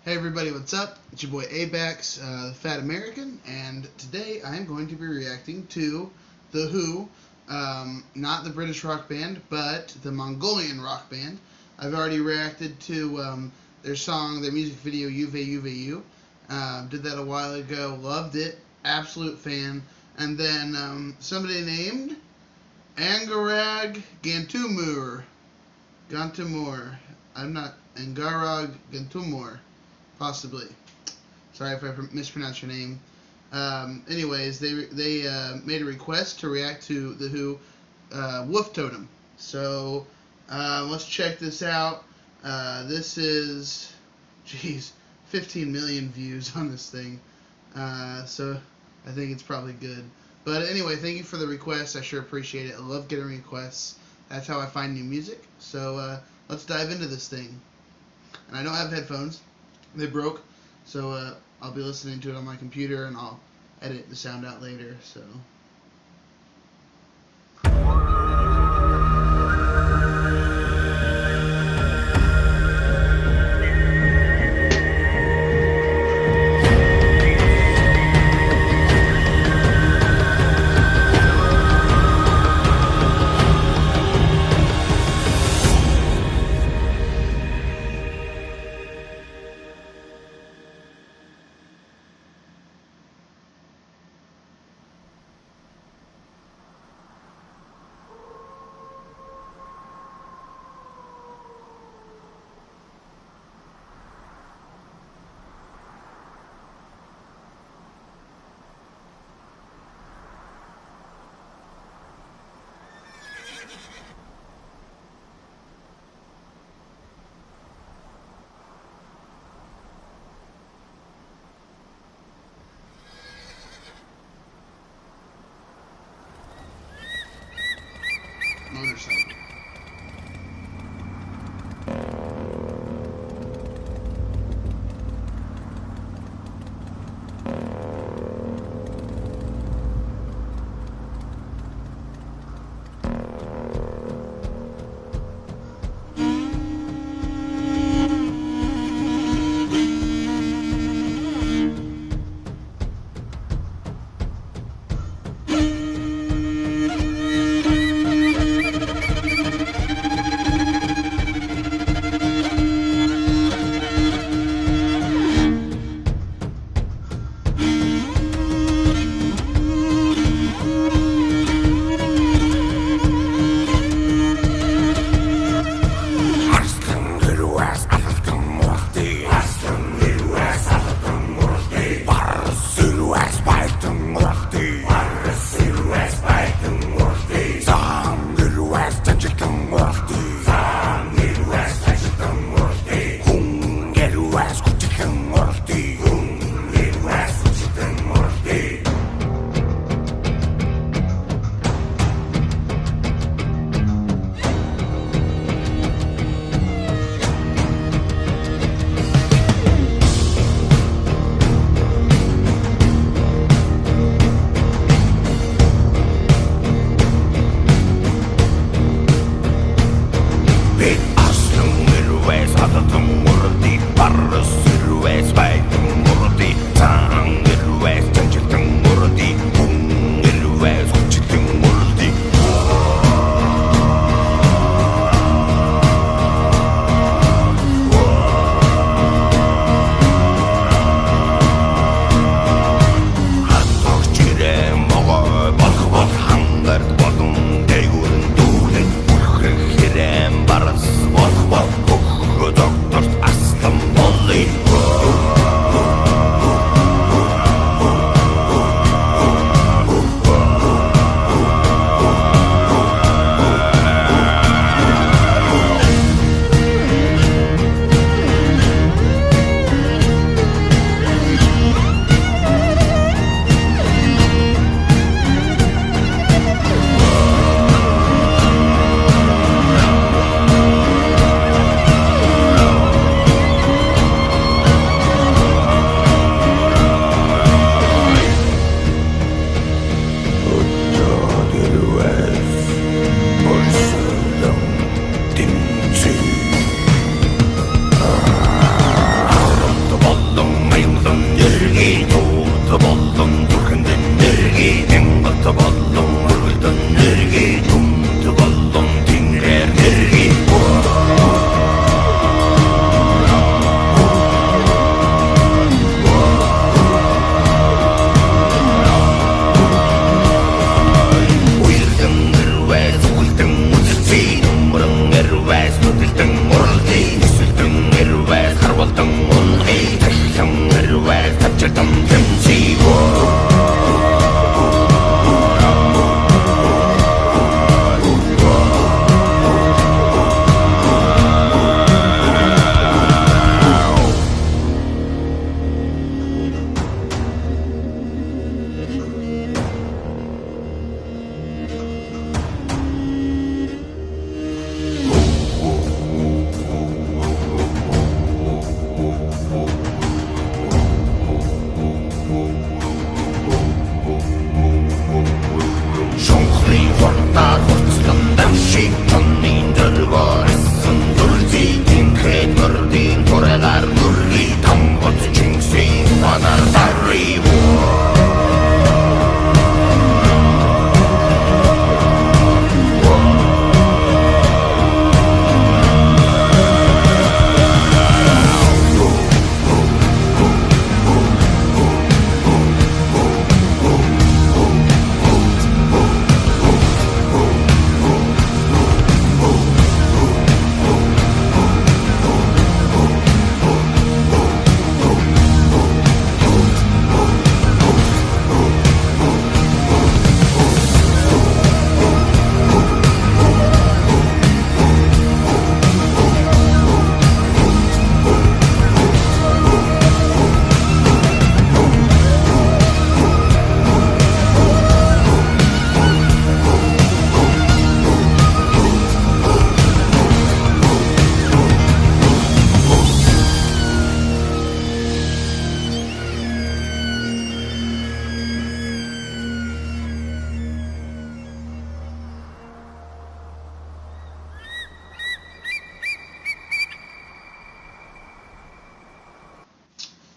Hey everybody, what's up? It's your boy Abax, the Fat American, and today I'm going to be reacting to The Who, not the British rock band, but the Mongolian rock band. I've already reacted to their song, their music video, Juve Juve You. Did that a while ago, loved it, absolute fan. And then somebody named Angarag Gantumur. I'm not, Angarag Gantumur. Possibly. Sorry if I mispronounced your name. Anyways, they made a request to react to The Who, Wolf Totem. So let's check this out. This is, 15 million views on this thing. So I think it's probably good. But anyway, thank you for the request. I sure appreciate it. I love getting requests. That's how I find new music. So let's dive into this thing. And I don't have headphones. They broke, so I'll be listening to it on my computer, and I'll edit the sound out later. So.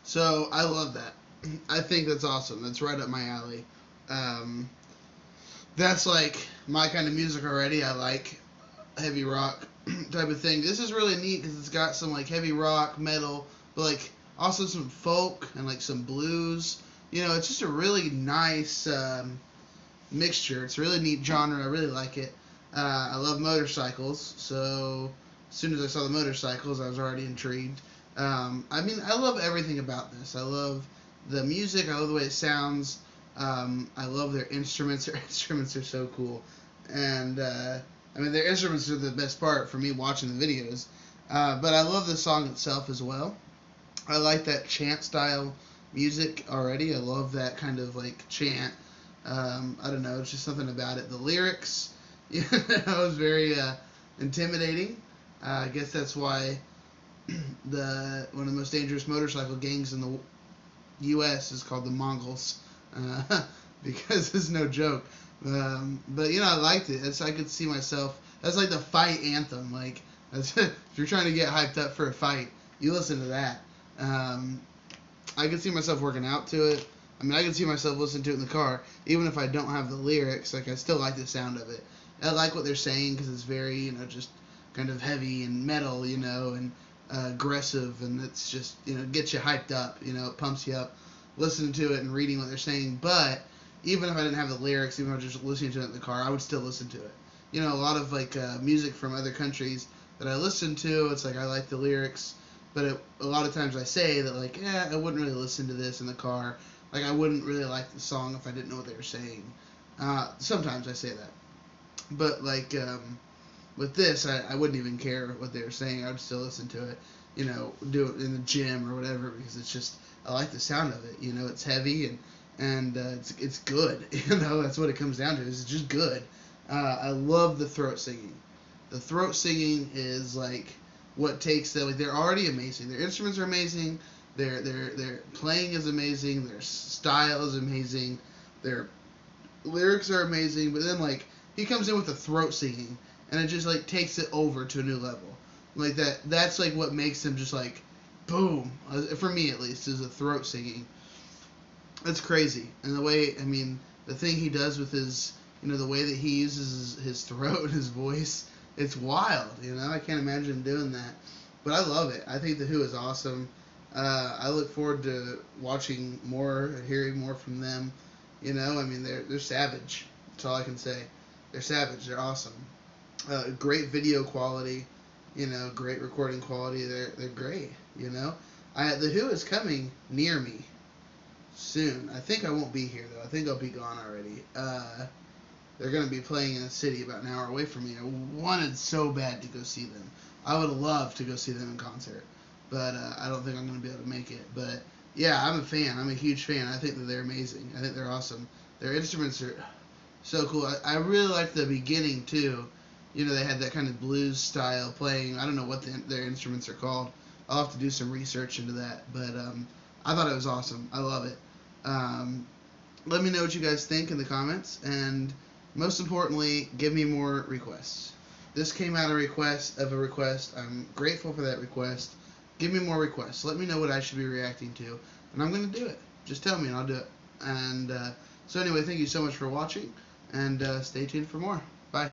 So I love that. I think that's awesome. That's right up my alley. Um, that's like my kind of music already. I like heavy rock type of thing. This is really neat because it's got some like heavy rock, metal, but like also some folk and like some blues. You know, it's just a really nice mixture. It's a really neat genre. I really like it. I love motorcycles, so as soon as I saw the motorcycles, I was already intrigued. I mean, I love everything about this. I love the music. I love the way it sounds. I love their instruments. Their instruments are so cool. And, I mean, their instruments are the best part for me watching the videos. But I love the song itself as well. I like that chant style music already. I love that kind of like chant. I don't know, it's just something about it. The lyrics, you know, is very intimidating. I guess that's why one of the most dangerous motorcycle gangs in the U.S. is called the Mongols, because it's no joke. But you know, I liked it. I could see myself. That's like the fight anthem. Like, if you're trying to get hyped up for a fight, you listen to that. I could see myself working out to it. I mean, I could see myself listening to it in the car, even if I don't have the lyrics. Like, I still like the sound of it. I like what they're saying because it's very, you know, just kind of heavy and metal, you know, and aggressive, and it's just, you know, gets you hyped up, you know, it pumps you up, listening to it and reading what they're saying. But even if I didn't have the lyrics, even if I was just listening to it in the car, I would still listen to it. You know, a lot of, like, music from other countries that I listen to, it's like I like the lyrics, but a lot of times I say that, like, I wouldn't really listen to this in the car. Like, I wouldn't really like the song if I didn't know what they were saying. Sometimes I say that. But, like, with this, I wouldn't even care what they were saying. I would still listen to it, you know, do it in the gym or whatever, because it's just, I like the sound of it. You know, it's heavy and it's good. You know, that's what it comes down to. It's just good. I love the throat singing. The throat singing is, like, what takes them. Like, they're already amazing. Their instruments are amazing. Their playing is amazing. Their style is amazing. Their lyrics are amazing. But then, like, he comes in with the throat singing, and it just, like, takes it over to a new level. Like, that's like what makes him just, like, boom. For me, at least, is the throat singing. That's crazy. And the way, I mean, the thing he does with his, you know, the way that he uses his throat and his voice, it's wild. You know, I can't imagine him doing that. But I love it. I think The Who is awesome. I look forward to watching more and hearing more from them. You know, I mean, they're savage. That's all I can say. They're savage. They're awesome. Great video quality. You know, great recording quality. They're great. You know, The Who is coming near me soon. I think I won't be here though. I think I'll be gone already. They're going to be playing in a city about an hour away from me. I wanted so bad to go see them. I would love to go see them in concert, but I don't think I'm going to be able to make it. But yeah, I'm a fan. I'm a huge fan. I think that they're amazing. I think they're awesome. Their instruments are so cool. I really liked the beginning too. You know, they had that kind of blues style playing. I don't know what their instruments are called. I'll have to do some research into that. But I thought it was awesome. I love it. Let me know what you guys think in the comments, and most importantly, give me more requests. This came out of a request. I'm grateful for that request. Give me more requests. Let me know what I should be reacting to, and I'm going to do it. Just tell me and I'll do it. And so anyway, thank you so much for watching, and stay tuned for more.